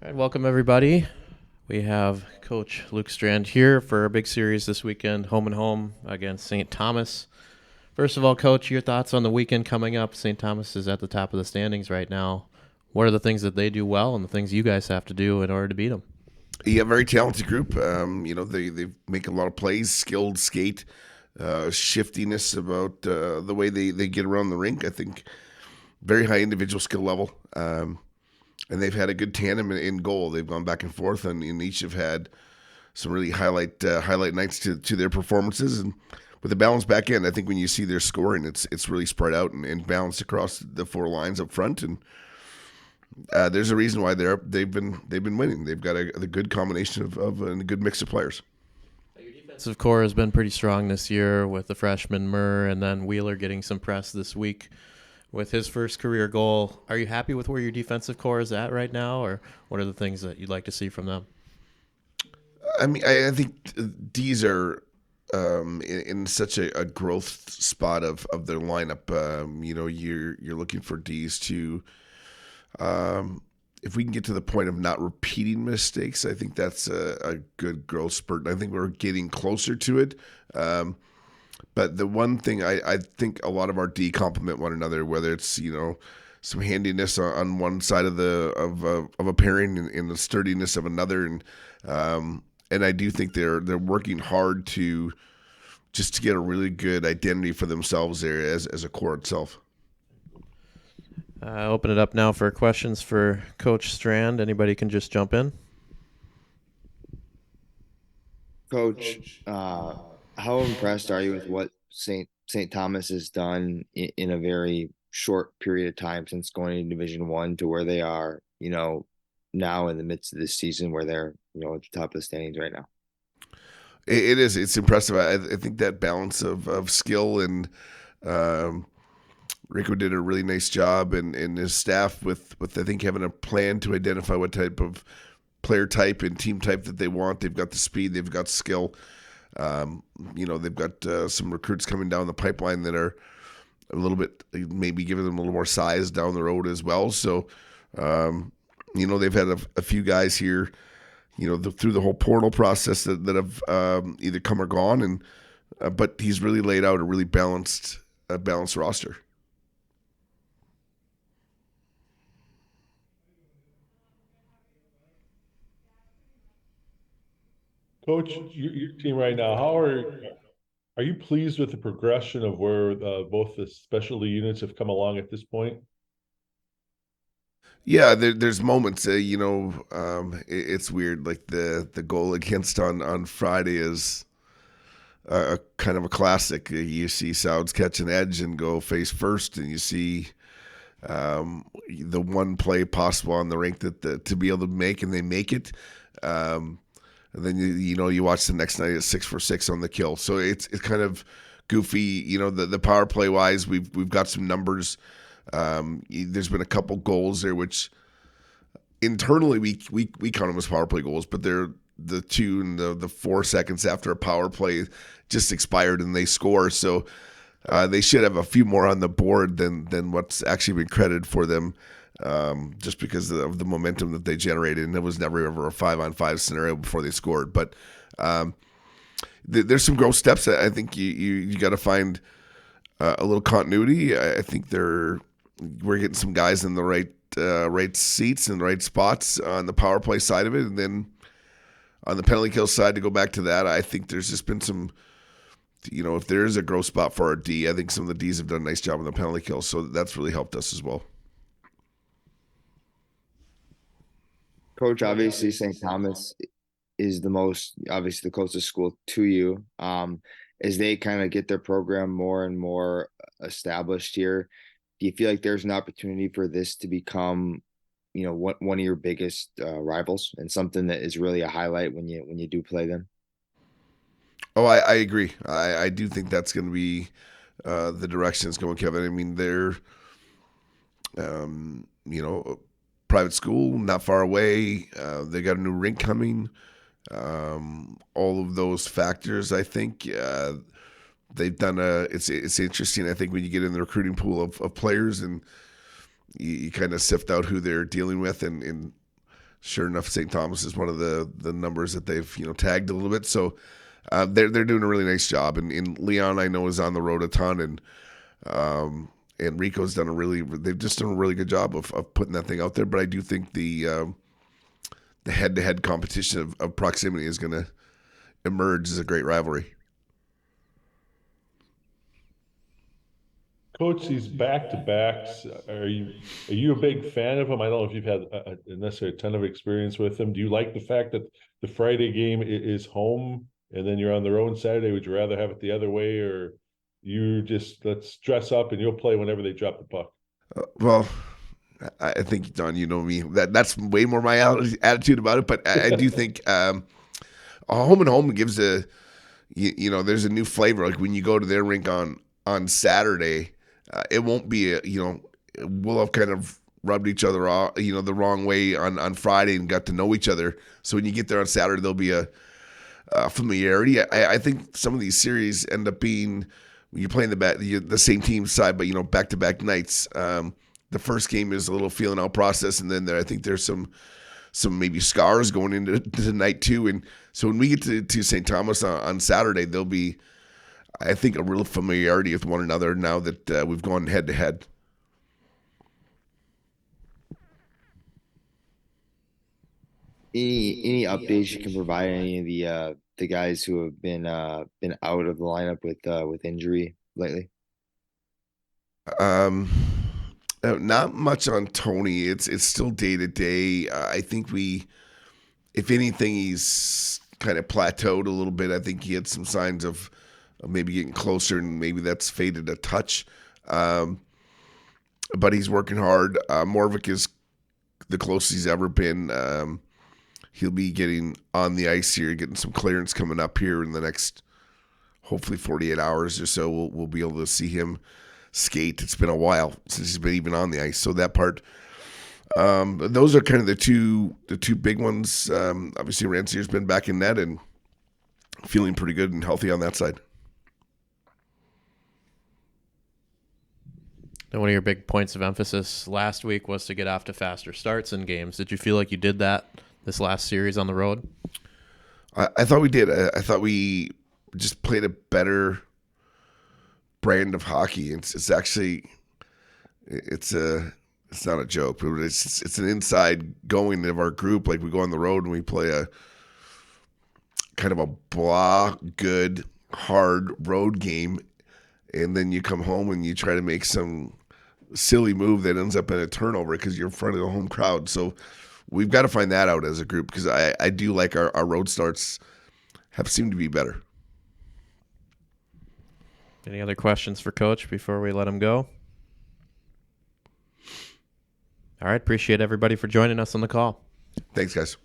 All right, welcome everybody. We have Coach Luke Strand here for a big series this weekend, home and home against St. Thomas. First of all, Coach, your thoughts on the weekend coming up? St. Thomas is at the top of the standings right now. What are the things that they do well and the things you guys have to do in order to beat them? Yeah, very talented group. They make a lot of plays, skilled skate, shiftiness about the way they get around the rink. I think very high individual skill level, and they've had a good tandem in goal. They've gone back and forth, and each have had some really highlight nights to their performances. And with the balance back end, I think when you see their scoring, it's really spread out and balanced across the four lines up front. And there's a reason why they've been winning. They've got a good combination of and a good mix of players. Your defensive core has been pretty strong this year with the freshman Murr and then Wheeler getting some press this week with his first career goal. Are you happy with where your defensive core is at right now, or what are the things that you'd like to see from them? I think D's are in such a growth spot of their lineup. You're looking for D's to if we can get to the point of not repeating mistakes, I think that's a good growth spurt. And I think we're getting closer to it. But the one thing I think a lot of our D complement one another, whether it's some handiness on one side of a pairing and the sturdiness of another, and I do think they're working hard to just to get a really good identity for themselves there as a core itself. Open it up now for questions for Coach Strand. Anybody can just jump in. Coach, how impressed are you with what Saint Thomas has done in a very short period of time since going to Division One to where they are, now in the midst of this season where they're, at the top of the standings right now? It is. It's impressive. I think that balance of skill and Rico did a really nice job, and his staff with I think having a plan to identify what type of player type and team type that they want. They've got the speed. They've got skill. They've got some recruits coming down the pipeline that are a little bit maybe giving them a little more size down the road as well. So, they've had a few guys here, through the whole portal process that have either come or gone, and but he's really laid out a balanced roster. Coach, your team right now, are you pleased with the progression of where both the specialty units have come along at this point? Yeah, there's moments. It's weird. Like the goal against on Friday is a kind of a classic. You see Souds catch an edge and go face first, and you see the one play possible on the rink to be able to make, and they make it. And then you watch the next night at 6 for 6 on the kill. So it's kind of goofy. The power play wise, we've got some numbers. There's been a couple goals there, which internally we count them as power play goals, but they're the 2 and the 4 seconds after a power play just expired and they score. So they should have a few more on the board than what's actually been credited for them, just because of the momentum that they generated. And it was never ever a 5-on-5 scenario before they scored. But there's some growth steps that I think you got to find a little continuity. I think we're getting some guys in the right seats and the right spots on the power play side of it, and then on the penalty kill side, to go back to that, I think there's just been some. If there is a growth spot for our D, I think some of the Ds have done a nice job on the penalty kill, so that's really helped us as well. Coach, obviously St. Thomas is obviously the closest school to you. As they kind of get their program more and more established here, do you feel like there's an opportunity for this to become, one of your biggest rivals and something that is really a highlight when you do play them? Oh, I agree. I do think that's going to be the direction it's going, Kevin. I mean, they're a private school, not far away. They got a new rink coming. All of those factors, I think, they've done It's interesting. I think when you get in the recruiting pool of players and you kind of sift out who they're dealing with, and sure enough, St. Thomas is one of the numbers that they've tagged a little bit. So they're doing a really nice job. And Leon, I know, is on the road a ton, and Rico's they've just done a really good job of putting that thing out there. But I do think the head-to-head competition of proximity is going to emerge as a great rivalry. Coach, these back to backs, are you a big fan of them? I don't know if you've had necessarily a ton of experience with them. Do you like the fact that the Friday game is home and then you're on the road Saturday? Would you rather have it the other way, or you just let's dress up and you'll play whenever they drop the puck? Well, I think, Don, you know me. That's way more my attitude about it. But I do think a home and home gives there's a new flavor. Like when you go to their rink on Saturday, it won't be we'll have kind of rubbed each other off, the wrong way on Friday and got to know each other. So when you get there on Saturday, there'll be a familiarity. I think some of these series end up being when you're playing the same team side, but back to back nights. The first game is a little feeling out process, and then I think there's some maybe scars going into the night too. And so when we get to St. Thomas on Saturday, there'll be, I think, a real familiarity with one another now that we've gone head to head. Any updates you can provide any of the guys who have been out of the lineup with injury lately? Not much on Tony. It's still day to day. I think if anything, he's kind of plateaued a little bit. I think he had some signs of maybe getting closer, and maybe that's faded a touch. But he's working hard. Maverick is the closest he's ever been. He'll be getting on the ice here, getting some clearance coming up here in the next, hopefully, 48 hours or so. We'll be able to see him skate. It's been a while since he's been even on the ice. So that part, those are kind of the two big ones. Obviously, Rancier's been back in net and feeling pretty good and healthy on that side. And one of your big points of emphasis last week was to get off to faster starts in games. Did you feel like you did that this last series on the road? I thought we did. I thought we just played a better brand of hockey. It's actually it's not a joke, but it's an inside going of our group. Like we go on the road and we play a kind of a blah, good, hard road game, and then you come home and you try to make some silly move that ends up in a turnover because you're in front of the home crowd. So we've got to find that out as a group because I do like our road starts have seemed to be better. Any other questions for Coach before we let him go? All right. Appreciate everybody for joining us on the call. Thanks, guys.